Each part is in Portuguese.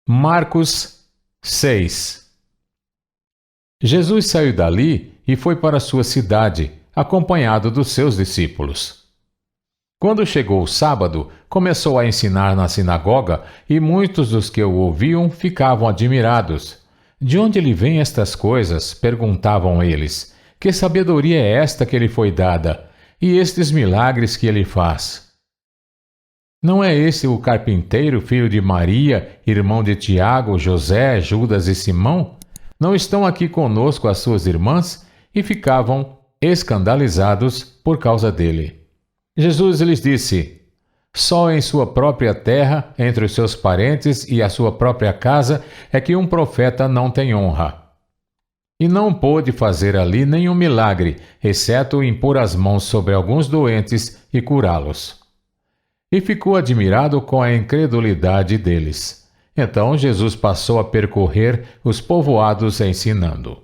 Marcos 6. Jesus saiu dali e foi para sua cidade, acompanhado dos seus discípulos. Quando chegou o sábado, começou a ensinar na sinagoga, e muitos dos que o ouviam ficavam admirados. De onde lhe vêm estas coisas? Perguntavam eles. Que sabedoria é esta que lhe foi dada? E estes milagres que ele faz? Não é esse o carpinteiro, filho de Maria, irmão de Tiago, José, Judas e Simão? Não estão aqui conosco as suas irmãs? E ficavam escandalizados por causa dele. Jesus lhes disse: só em sua própria terra, entre os seus parentes e a sua própria casa, é que um profeta não tem honra. E não pôde fazer ali nenhum milagre, exceto impor as mãos sobre alguns doentes e curá-los. E ficou admirado com a incredulidade deles. Então Jesus passou a percorrer os povoados ensinando.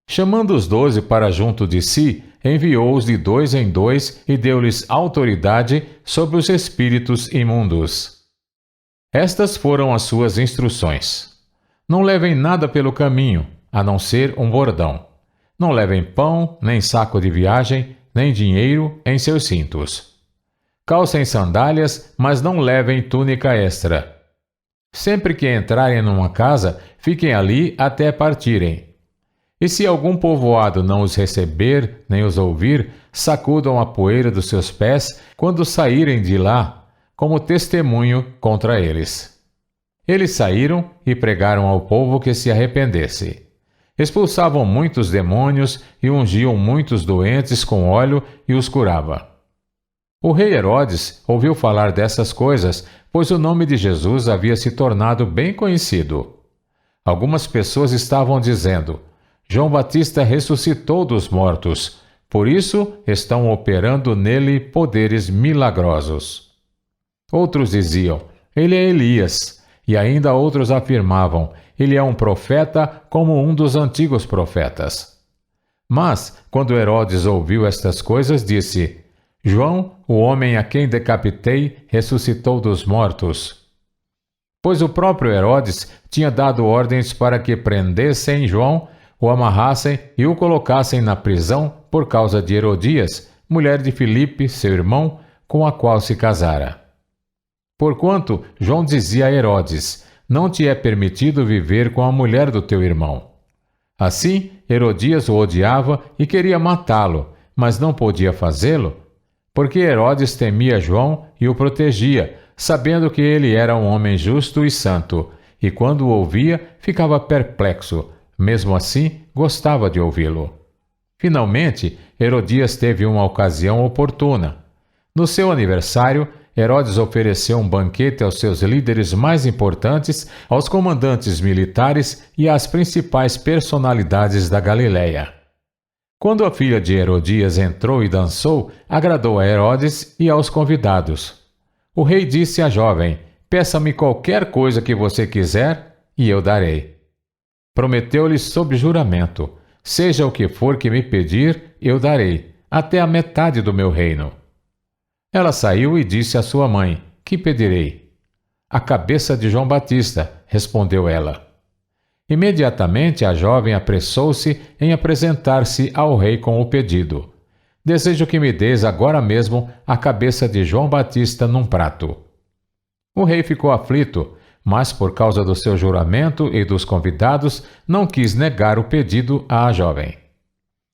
Chamando os 12 para junto de si, enviou-os de 2 em 2 e deu-lhes autoridade sobre os espíritos imundos. Estas foram as suas instruções. Não levem nada pelo caminho, a não ser um bordão. Não levem pão, nem saco de viagem, nem dinheiro em seus cintos. Calcem sandálias, mas não levem túnica extra. Sempre que entrarem numa casa, fiquem ali até partirem. E se algum povoado não os receber, nem os ouvir, sacudam a poeira dos seus pés quando saírem de lá, como testemunho contra eles. Eles saíram e pregaram ao povo que se arrependesse. Expulsavam muitos demônios e ungiam muitos doentes com óleo e os curava. O rei Herodes ouviu falar dessas coisas, pois o nome de Jesus havia se tornado bem conhecido. Algumas pessoas estavam dizendo: João Batista ressuscitou dos mortos, por isso estão operando nele poderes milagrosos. Outros diziam: ele é Elias, e ainda outros afirmavam: ele é um profeta como um dos antigos profetas. Mas, quando Herodes ouviu estas coisas, disse: João, o homem a quem decapitei, ressuscitou dos mortos. Pois o próprio Herodes tinha dado ordens para que prendessem João, o amarrassem e o colocassem na prisão por causa de Herodias, mulher de Filipe, seu irmão, com a qual se casara. Porquanto João dizia a Herodes: não te é permitido viver com a mulher do teu irmão. Assim, Herodias o odiava e queria matá-lo, mas não podia fazê-lo, porque Herodes temia João e o protegia, sabendo que ele era um homem justo e santo, e quando o ouvia, ficava perplexo. Mesmo assim, gostava de ouvi-lo. Finalmente, Herodias teve uma ocasião oportuna. No seu aniversário, Herodes ofereceu um banquete aos seus líderes mais importantes, aos comandantes militares e às principais personalidades da Galileia. Quando a filha de Herodias entrou e dançou, agradou a Herodes e aos convidados. O rei disse à jovem: peça-me qualquer coisa que você quiser, e eu darei. Prometeu-lhe sob juramento: seja o que for que me pedir, eu darei, até a metade do meu reino. Ela saiu e disse à sua mãe: que pedirei? A cabeça de João Batista, respondeu ela. Imediatamente a jovem apressou-se em apresentar-se ao rei com o pedido: desejo que me des agora mesmo a cabeça de João Batista num prato. O rei ficou aflito, mas por causa do seu juramento e dos convidados, não quis negar o pedido à jovem.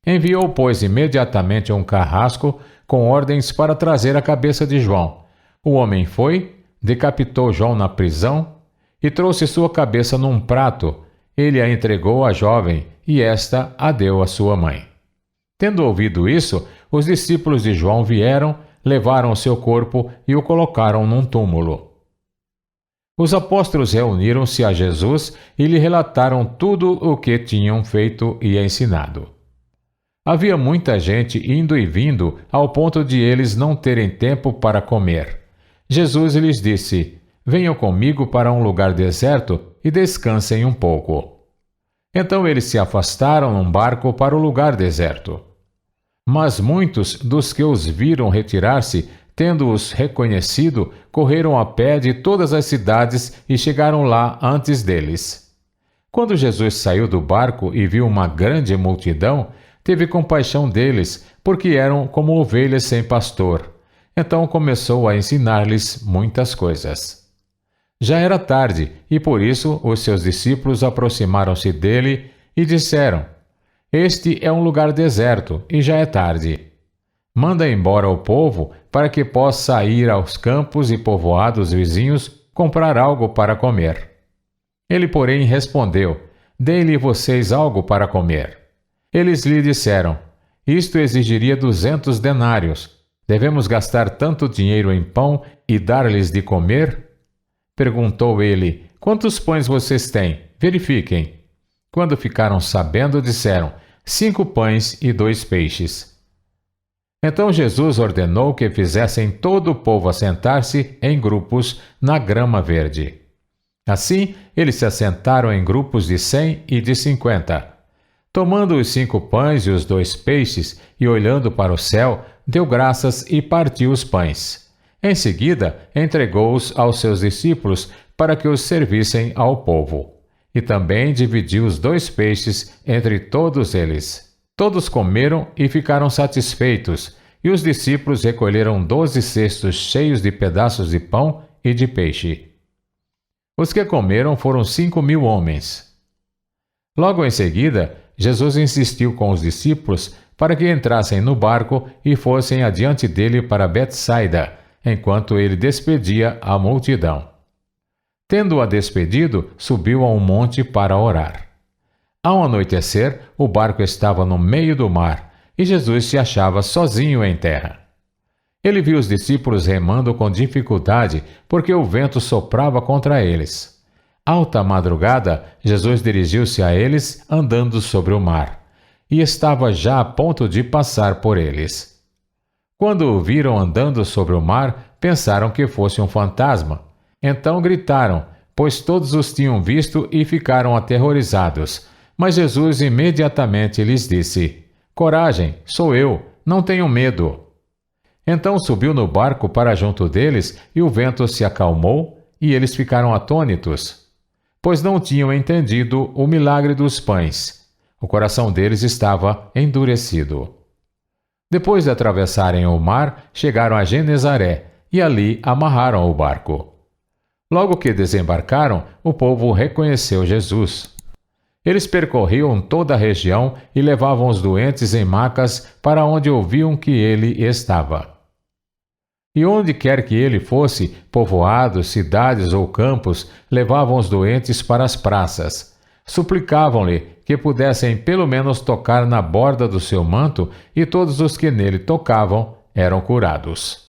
Enviou, pois, imediatamente um carrasco com ordens para trazer a cabeça de João. O homem foi, decapitou João na prisão e trouxe sua cabeça num prato. Ele a entregou à jovem e esta a deu à sua mãe. Tendo ouvido isso, os discípulos de João vieram, levaram o seu corpo e o colocaram num túmulo. Os apóstolos reuniram-se a Jesus e lhe relataram tudo o que tinham feito e ensinado. Havia muita gente indo e vindo, ao ponto de eles não terem tempo para comer. Jesus lhes disse: venham comigo para um lugar deserto e descansem um pouco. Então eles se afastaram num barco para o lugar deserto. Mas muitos dos que os viram retirar-se, tendo-os reconhecido, correram a pé de todas as cidades e chegaram lá antes deles. Quando Jesus saiu do barco e viu uma grande multidão, teve compaixão deles, porque eram como ovelhas sem pastor. Então começou a ensinar-lhes muitas coisas. Já era tarde, e por isso os seus discípulos aproximaram-se dele e disseram: Este é um lugar deserto, e já é tarde. Manda embora o povo, para que possa ir aos campos e povoados vizinhos comprar algo para comer. Ele, porém, respondeu: Dei-lhe vocês algo para comer. Eles lhe disseram: Isto exigiria 200 denários. Devemos gastar tanto dinheiro em pão e dar-lhes de comer? Perguntou ele: Quantos pães vocês têm? Verifiquem. Quando ficaram sabendo, disseram: 5 pães e 2 peixes. Então Jesus ordenou que fizessem todo o povo assentar-se em grupos na grama verde. Assim, eles se assentaram em grupos de 100 e de 50. Tomando os 5 pães e os 2 peixes, e olhando para o céu, deu graças e partiu os pães. Em seguida, entregou-os aos seus discípulos para que os servissem ao povo. E também dividiu os 2 peixes entre todos eles. Todos comeram e ficaram satisfeitos, e os discípulos recolheram 12 cestos cheios de pedaços de pão e de peixe. Os que comeram foram 5.000 homens. Logo em seguida, Jesus insistiu com os discípulos para que entrassem no barco e fossem adiante dele para Betsaida, enquanto ele despedia a multidão. Tendo-a despedido, subiu a um monte para orar. Ao anoitecer, o barco estava no meio do mar, e Jesus se achava sozinho em terra. Ele viu os discípulos remando com dificuldade, porque o vento soprava contra eles. Alta madrugada, Jesus dirigiu-se a eles andando sobre o mar, e estava já a ponto de passar por eles. Quando o viram andando sobre o mar, pensaram que fosse um fantasma. Então gritaram, pois todos os tinham visto e ficaram aterrorizados. Mas Jesus imediatamente lhes disse: Coragem, sou eu, não tenham medo. Então subiu no barco para junto deles, e o vento se acalmou, e eles ficaram atônitos, pois não tinham entendido o milagre dos pães. O coração deles estava endurecido. Depois de atravessarem o mar, chegaram a Genezaré, e ali amarraram o barco. Logo que desembarcaram, o povo reconheceu Jesus. Eles percorriam toda a região e levavam os doentes em macas para onde ouviam que ele estava. E onde quer que ele fosse, povoados, cidades ou campos, levavam os doentes para as praças. Suplicavam-lhe que pudessem pelo menos tocar na borda do seu manto, e todos os que nele tocavam eram curados.